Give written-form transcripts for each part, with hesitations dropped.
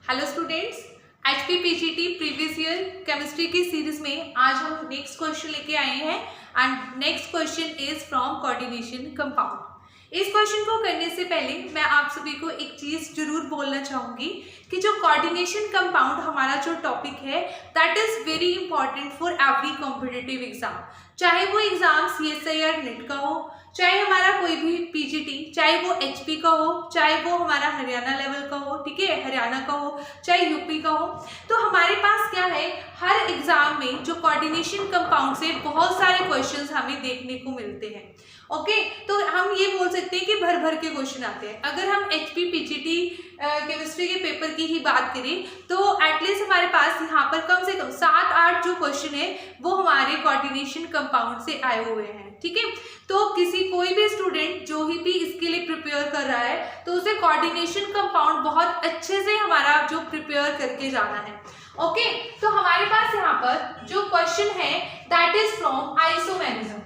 Hello students, HP PGT previous year chemistry की series में आज हम नेक्स्ट क्वेश्चन लेके आए हैं and next question is from coordination compound. इस क्वेश्चन को करने से पहले मैं आप सभी को एक चीज जरूर बोलना चाहूंगी कि जो कोऑर्डिनेशन कंपाउंड हमारा जो टॉपिक है that is very important for every competitive exam, चाहे वो एग्जाम सीएसआईआर नेट का हो, चाहे हमारा कोई भी पीजीटी, चाहे वो एचपी का हो, चाहे वो हमारा हरियाणा लेवल का हो, ठीक है, हरियाणा का हो, चाहे यूपी का हो। तो हमारे पास क्या है, हर एग्जाम में जो कोऑर्डिनेशन कंपाउंड से बहुत सारे क्वेश्चंस हमें देखने को मिलते हैं। ओके, तो हम ये बोल सकते हैं कि भर भर के क्वेश्चन आते हैं। अगर हम एचपी पीजीटी केमिस्ट्री के पेपर की ही बात करें तो एटलीस्ट हमारे पास यहाँ पर कम से कम 7-8 जो क्वेश्चन है वो हमारे कोऑर्डिनेशन कंपाउंड से आए हुए हैं। ठीक है, तो कोई भी स्टूडेंट जो ही भी इसके लिए प्रिपेयर कर रहा है तो उसे कोऑर्डिनेशन कंपाउंड बहुत अच्छे से हमारा जो प्रिपेयर करके जाना है। ओके, तो हमारे पास यहाँ पर जो क्वेश्चन है दैट इज फ्रॉम आइसोमेरिज्म।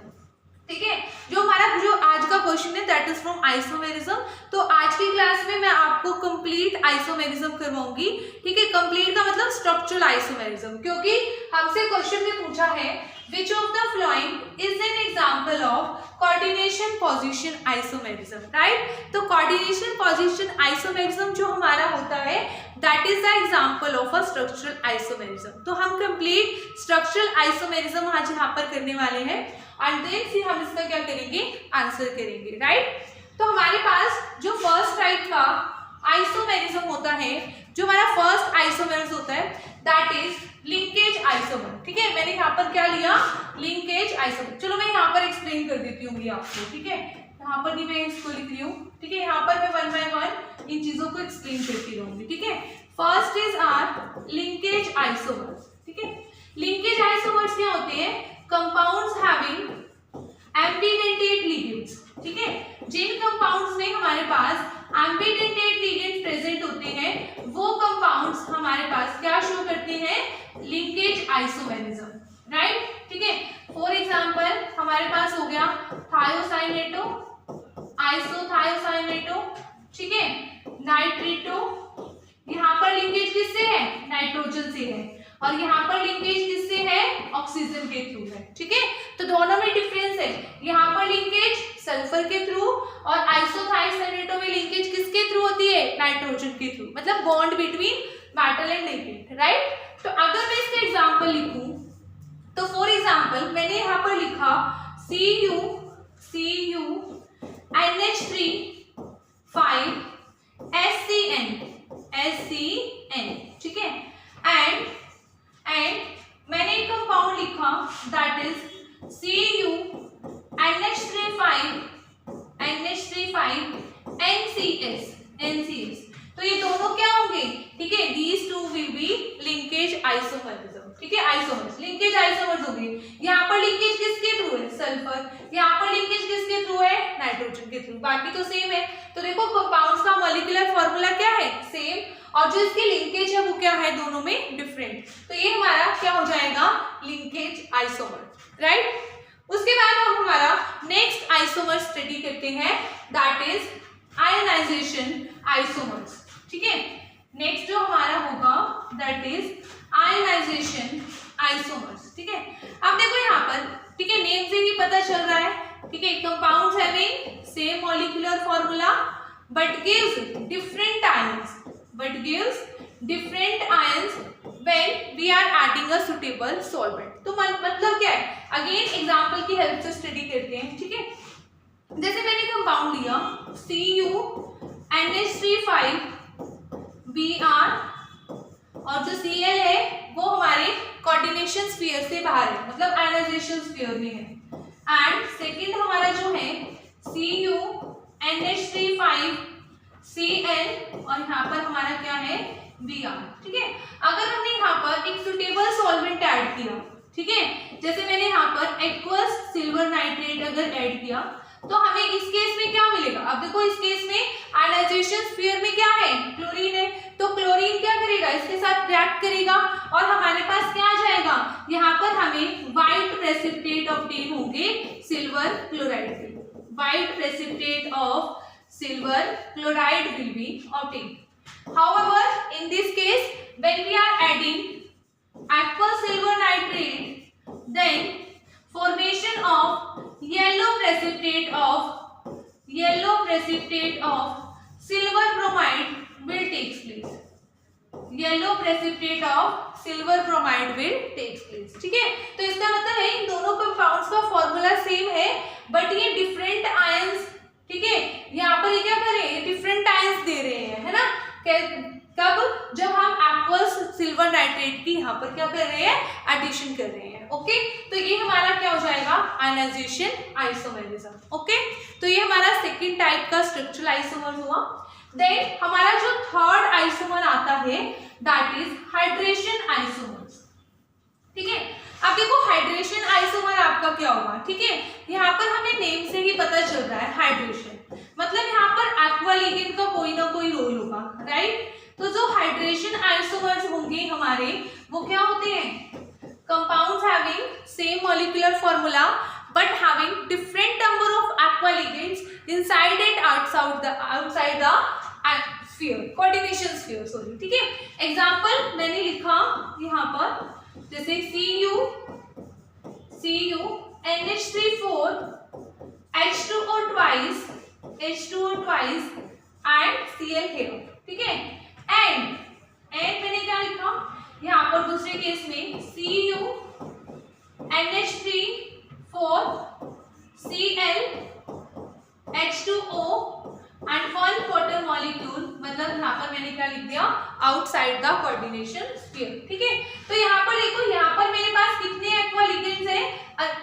ठीक है, जो हमारा जो आज का क्वेश्चन है दैट इज फ्रॉम आइसोमेरिज्म। तो आज की क्लास में मैं आपको कंप्लीट आइसोमेरिज्म करवाऊंगी। ठीक है, कंप्लीट का मतलब स्ट्रक्चरल आइसोमेरिज्म, क्योंकि हमसे क्वेश्चन में पूछा है which of the following is an example of coordination position isomerism, right? तो coordination position isomerism जो हमारा होता है that is the example of a structural isomerism। तो हम complete structural isomerism आज यहाँ पर करने वाले हैं and then फिर हम इसका क्या करेंगे, आंसर करेंगे, right? तो हमारे पास जो फर्स्ट टाइप का आइसोमेरिज्म होता है, जो हमारा फर्स्ट आइसोमेरिज्म होता है दैट इज लिंकेज आइसोमर। ठीक है, मैंने यहाँ पर क्या लिया, लिंकेज आइसोमर। चलो मैं यहाँ पर एक्सप्लेन कर देती हूँ आपको। ठीक है, यहाँ पर भी मैं इसको लिख रही हूँ। ठीक है, यहाँ पर मैं 1 by 1 इन चीजों को एक्सप्लेन करती रहूंगी। ठीक है, first is our linkage isomers. ठीक है, लिंकेज आइसोमर्स क्या होते हैं, कंपाउंड्स हैविंग एम्बिडेंटेड लिगेंड्स। ठीक है, जिन कंपाउंड्स में हमारे पास एम्बिडेंटेड लिगेंड्स प्रेजेंट होते हैं वो कंपाउंड्स हमारे पास क्या शो करते हैं, लिंकेज आइसोमेरिज्म, राइट। ठीक है, फॉर एग्जांपल हमारे पास हो गया थायोसाइनेटो, आइसोथायोसाइनेटो, ठीक है, नाइट्रेटो। यहाँ पर लिंकेज किससे है, नाइट्रोजन से है, और यहाँ पर लिंकेज किससे है, ऑक्सीजन के थ्रू है। ठीक है, तो दोनों में डिफरेंस है, यहाँ पर लिंकेज सल्फर के थ्रू और आइसोथायोसाइनेटो में लिंकेज किसके थ्रू होती है, नाइट्रोजन के थ्रू, मतलब bond between metal and liquid, right. तो अगर मैं इसका एग्जांपल लिखूं तो फॉर एग्जांपल मैंने यहाँ पर लिखा Cu NH3 5 SCN, ठीक है, एंड मैंने एक कंपाउंड लिखा that is Cu NH3 5 NCS। तो ये दोनों क्या होंगे, ठीक है, these two will be linkage isomerism। ठीक है, आइसोमर्स, लिंकेज आइसोमर्स होंगे। यहाँ पर लिंकेज किसके थ्रू है, सल्फर, यहाँ पर लिंकेज किसके थ्रू है, नाइट्रोजन के थ्रू, बाकी तो सेम है। तो देखो कंपाउंड्स का मॉलिक्यूलर फॉर्मूला क्या है, सेम, और जो इसकी लिंकेज है वो क्या है, दोनों में डिफरेंट। तो ये हमारा क्या हो जाएगा, लिंकेज आइसोमर, राइट। उसके बाद हम हमारा नेक्स्ट आइसोमर स्टडी करते हैं दैट इज आयनाइजेशन आइसोमर्स। ठीक है, नेक्स्ट जो हमारा होगा दैट इज आयनाइजेशन आइसोमर्स। ठीक है, अब देखो यहाँ पर, ठीक है, नेम से ही पता चल रहा है, ठीक है, compounds having same molecular formula but gives different ions when we are adding a suitable solvent। तो मतलब क्या है, अगेन एग्जांपल की हेल्प से स्टडी करते हैं। ठीक है, जैसे मैंने कंपाउंड लिया Cu NH3 5 Br और जो Cl है वो हमारे कोऑर्डिनेशन स्फीयर से बाहर है, मतलब आयनाइजेशन स्फीयर में है। एंड सेकंड हमारा जो है Cu NH3 5 Cl और यहाँ पर हमारा क्या है, Br। ठीक है, अगर हमने यहाँ पर एक सुटेबल सॉल्वेंट ऐड किया, ठीक है, जैसे मैंने यहाँ पर एक्वस सिल्वर नाइट्रेट अगर ऐड किया तो हमें इस केस में क्या मिलेगा, अब देखो इस केस में आयनाइजेशन स्फीयर में क्या है, क्लोरीन है, तो क्लोरीन क्या करेगा, इसके साथ रिएक्ट करेगा और हमारे पास क्या आ जाएगा, यहाँ पर हमें व्हाइट प्रेसिपिटेट ऑब्टेन होंगे सिल्वर क्लोराइड के, white precipitate of silver chloride will be obtained. However, in this case place, yellow precipitate of silver bromide will takes place. ठीक है, तो इसका मतलब है इन दोनों कंपाउंड्स का फॉर्मूला सेम है बट ये डिफरेंट आयंस, ठीक है, यहाँ पर ये क्या कर रहे हैं, डिफरेंट आयंस दे रहे हैं, है ना। कब, जब हम एक्वस सिल्वर नाइट्रेट की यहाँ पर क्या कर रहे हैं, एडिशन कर रहे हैं। ओके, तो ये हमारा क्या हो जाएगा, आयनाइजेशन आइसोमेरिज्म। ओके, तो ये हमारा सेकंड टाइप का स्ट्रक्चरल आइसोमर हुआ। देन हमारा जो थर्ड आइसोमर आता है दैट इज हाइड्रेशन आइसोमर्स। ठीक है, अब देखो हाइड्रेशन आइसोमर आपका क्या होगा, ठीक है, यहाँ पर हमें नेम से ही पता चल रहा है हाइड्रेशन मतलब यहाँ पर एक्वा लिगेंड का कोई ना कोई रोल होगा, राइट। तो जो हाइड्रेशन आइसोमर्स होंगे हमारे वो क्या होते हैं, compounds having same molecular formula but having different number of aqua ligands inside and outside the sphere, coordination sphere, sorry। ठीक है, एग्जाम्पल मैंने लिखा यहाँ पर, जैसे Cu NH3 H2O twice and Cl here। ठीक है, and मैंने क्या लिखा यहाँ पर दूसरे केस में Cu NH3 Cl H2O and 1 quarter molecule, मतलब यहाँ पर मैंने क्या लिख दिया, आउटसाइड द कोऑर्डिनेशन स्फीयर। ठीक है, तो यहाँ पर देखो, यहाँ पर मेरे पास कितने एक्वा लिगेंड्स हैं,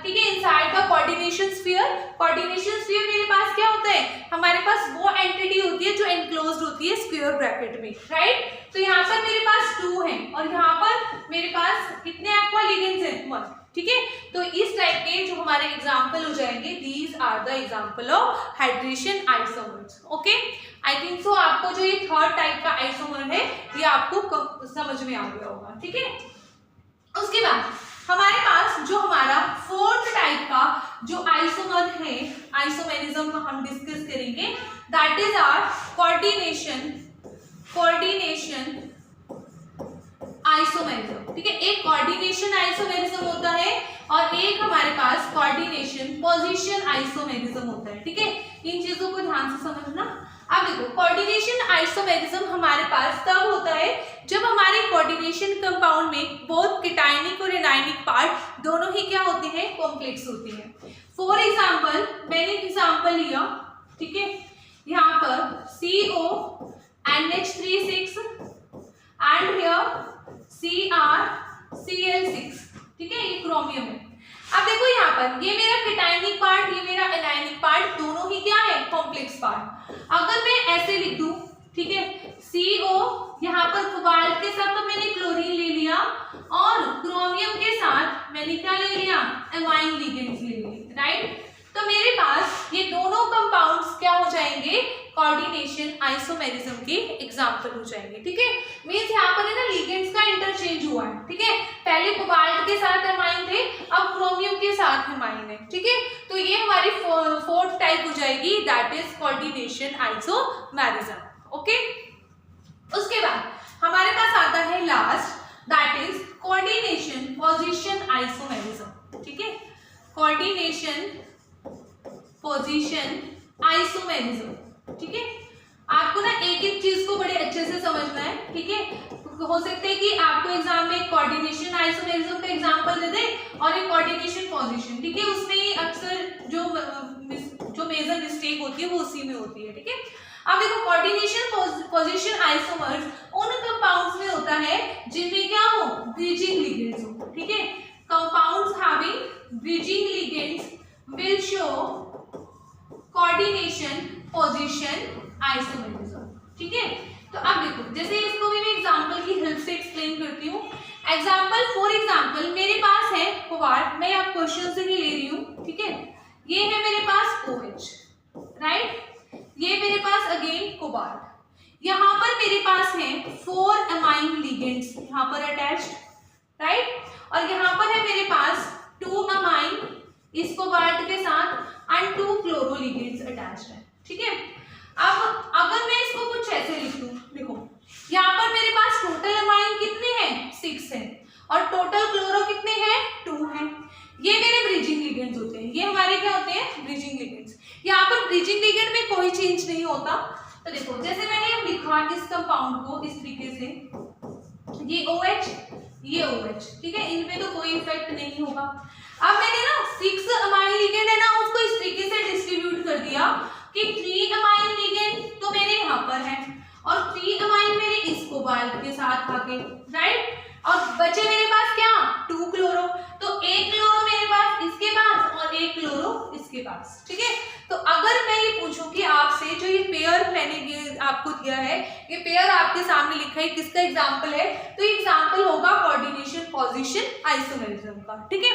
ठीक है, inside the coordination sphere. Coordination sphere मेरे पास क्या होता है, हमारे पास वो एंटिटी होती है जो एनक्लोज्ड होती है स्क्वायर ब्रैकेट में, राइट। तो यहाँ पर मेरे पास 2 हैं और यहाँ पर मेरे पास कितने एक्वा लिगेंड्स हैं, 1। ठीक है, तो इस टाइप के जो हमारे एग्जाम्पल हो जाएंगे, these are the example of hydration isomers. Okay, I think so आपको जो ये थर्ड टाइप का आइसोमर है ये आपको समझ में आ गया होगा। ठीक है, उसके बाद हमारे पास जो हमारा फोर्थ टाइप का जो आइसोमर है, आइसोमेरिज्म हम डिस्कस करेंगे, that is our coordination isomerism. ठीक है, एक कोऑर्डिनेशन आइसोमेरिज्म होता है और एक हमारे पास कोऑर्डिनेशन पोजीशन आइसोमेरिज्म होता है। ठीक है, इन चीजों को ध्यान से समझना। अब देखो, कोऑर्डिनेशन आइसोमेरिज्म हमारे पास तब होता है जब हमारे कोऑर्डिनेशन कंपाउंड में बोथ केटायनिक और एनायनिक पार्ट दोनों ही क्या होते हैं, कॉम्प्लेक्स होते हैं। फॉर एग्जाम्पल मैंने एग्जाम्पल लिया, ठीक है, यहाँ पर CO NH3 and here CrCl6। ठीक है, ये क्रोमियम है। अब देखो यहाँ पर ये मेरा केटायनिक पार्ट, ये मेरा एनायनिक पार्ट, दोनों ही क्या है, कॉम्प्लेक्स पार्ट। अगर मैं ऐसे लिख दूं, ठीक है, CO यहाँ पर कोबाल्ट के साथ तो मैंने क्लोरीन ले लिया और क्रोमियम के साथ मैंने क्या ले लिया, एमाइन लिगेंड्स ले लिए, राइट। तो मेरे पास ये दोनों कंपाउंड्स क्या हो जाएंगे, कोऑर्डिनेशन आइसोमेरिज्म के एग्जांपल हो जाएंगे। ठीक है, मींस यहाँ पर है ना लिगेंड्स का इंटरचेंज हुआ है। ठीक है, पहले कोबाल्ट के साथ एमाइन थे, अब क्रोमियम के साथ एमाइन है। ठीक है, तो ये हमारी फोर्थ टाइप हो जाएगी, that is coordination isomerism. Okay, उसके बाद हमारे पास आता है last, that is coordination position isomerism. ठीक है, कोऑर्डिनेशन पोजीशन आइसोमेरिज्म। ठीक है, आपको ना एक एक चीज को बड़े अच्छे से समझना है। ठीक है, हो सकता है कि आपको एग्जाम में कोऑर्डिनेशन आइसोमेरिज्म का एग्जांपल दे दे और एक कोऑर्डिनेशन पोजीशन। ठीक है, उसमें अक्सर जो मेजर मिस्टेक होती है वो उसी में होती है। ठीक है, अब देखो कोऑर्डिनेशन पोजीशन आइसोमर्स उन कंपाउंड्स में होता है जिनमें क्या हो, ब्रिजिंग लिगेंड्स हो। ठीक है, compounds having bridging ligands will show coordination position isomerism. ठीक है, तो अब देखो, जैसे इसको भी मैं एग्जांपल की हेल्प से एक्सप्लेन करती हूँ। एग्जांपल, फॉर एग्जांपल मेरे पास है कोबाल्ट, मैं आप क्वेश्चन से ही ले रही हूँ। ठीक है, ये है मेरे पास OH, राइट, ये मेरे पास अगेन कोबाल्ट, यहाँ पर मेरे पास है 4 अमाइन लिगेंड्स यहाँ पर अटैच्ड, राइट, और यहाँ पर है मेरे पास 2 अमाइन इस कोबाल्ट के साथ एंड 2 क्लोरो लिगेंड्स अटैच्ड है। ठीक है, अब अगर मैं इसको कुछ ऐसे लिख दूं, देखो यहाँ पर मेरे पास टोटल अमाइन कितने हैं, 6 हैं और टोटल क्लोरो कितने हैं, 2 हैं। ये मेरे ब्रिजिंग लिगेंड्स होते हैं, ये हमारे क्या होते हैं, ब्रिजिंग लिगेंड्स। यहाँ पर ब्रिजिंग लिगेंड में कोई चेंज नहीं होता। तो देखो जैसे मैंने लिखा, इसका कंपाउंड को इस तरीके से, ये OH ये OH, ठीक है, इनमें तो कोई इफेक्ट नहीं होगा। अब मैंने ना 6 अमाइन लिगेंड है ना उसको इस तरीके से डिस्ट्रीब्यूट कर दिया कि 3 अमाइन लिगेंड तो मेरे यहाँ पर है और 3 अमाइन मेरे इस कोबाल्ट के साथ आके, राइट, और बचे मेरे पास क्या 2 क्लोरो, तो 1 क्लोरो मेरे पास इसके पास और 1 क्लोरो इसके पास, ठीक है। तो अगर मैं ये पूछूं कि आपसे जो ये पेयर मैंने आपको दिया है, ये पेयर आपके सामने लिखा है, किसका एग्जांपल है, तो ये एग्जांपल होगा कोऑर्डिनेशन पोजीशन आइसोमेरिज्म का, ठीक है।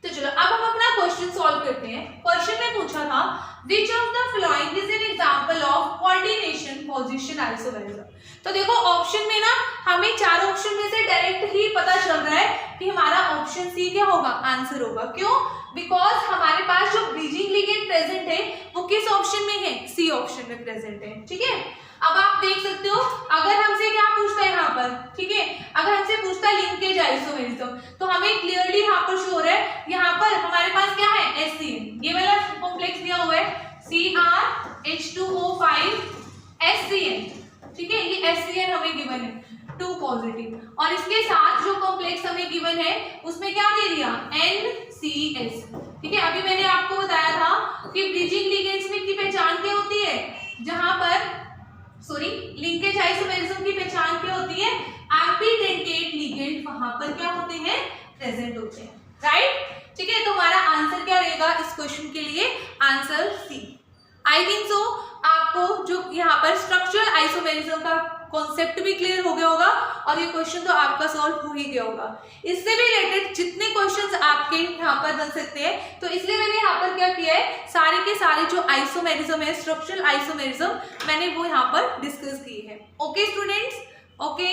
तो चलो अब हम अपना क्वेश्चन सॉल्व करते हैं। क्वेश्चन में पूछा था which of the following is an example of coordination position isomerism। तो देखो ऑप्शन में ना हमें 4 ऑप्शन में से डायरेक्ट ही पता चल रहा है कि हमारा ऑप्शन सी क्या होगा, आंसर होगा। क्यों? बिकॉज हमारे पास जो ब्रिजिंग लिगेंड प्रेजेंट है वो किस ऑप्शन में है, सी ऑप्शन में प्रेजेंट है, ठीक है। अब आप देख सकते हो अगर हमसे क्या पूछता है यहाँ पर, ठीक है, अगर हमसे पूछता है लिंकेज आइसोमेरिज्म तो हमें क्लियरली यहाँ पर शो हो रहा है, यहाँ पर हमारे पास क्या है HCN, ये वाला कॉम्प्लेक्स दिया हुआ है CrH2O5 HCN, ठीक है, ये HCN हमें गिवन है 2 पॉजिटिव, और इसके साथ जो कॉम्प्लेक्स हमें गिवन है उसमें क्या दे दिया NCS, ठीक है। अभी मैंने आपको बताया था कि ब्रिजिंग लिगेंड्स में की पहचान क्या होती है, जहां पर लिंकेज आइसोमेरिज्म की पहचान क्या होती है, एम्पीडेंटेट लिगेंड वहां पर क्या होते हैं, प्रेजेंट होते हैं, राइट, ठीक है। तो हमारा आंसर क्या रहेगा इस क्वेश्चन के लिए, आंसर सी। आई थिंक सो आपको जो यहाँ पर स्ट्रक्चरल आइसोमेरिज्म का कॉन्सेप्ट भी क्लियर हो गया होगा और ये क्वेश्चन तो आपका सॉल्व हो ही गया होगा। इससे भी रिलेटेड जितने क्वेश्चंस आपके यहाँ पर बन सकते हैं, तो इसलिए मैंने यहाँ पर क्या किया है, सारे के सारे जो आइसोमेरिज्म है, स्ट्रक्चरल आइसोमेरिज्म, मैंने वो यहाँ पर डिस्कस किए हैं। Okay students, okay.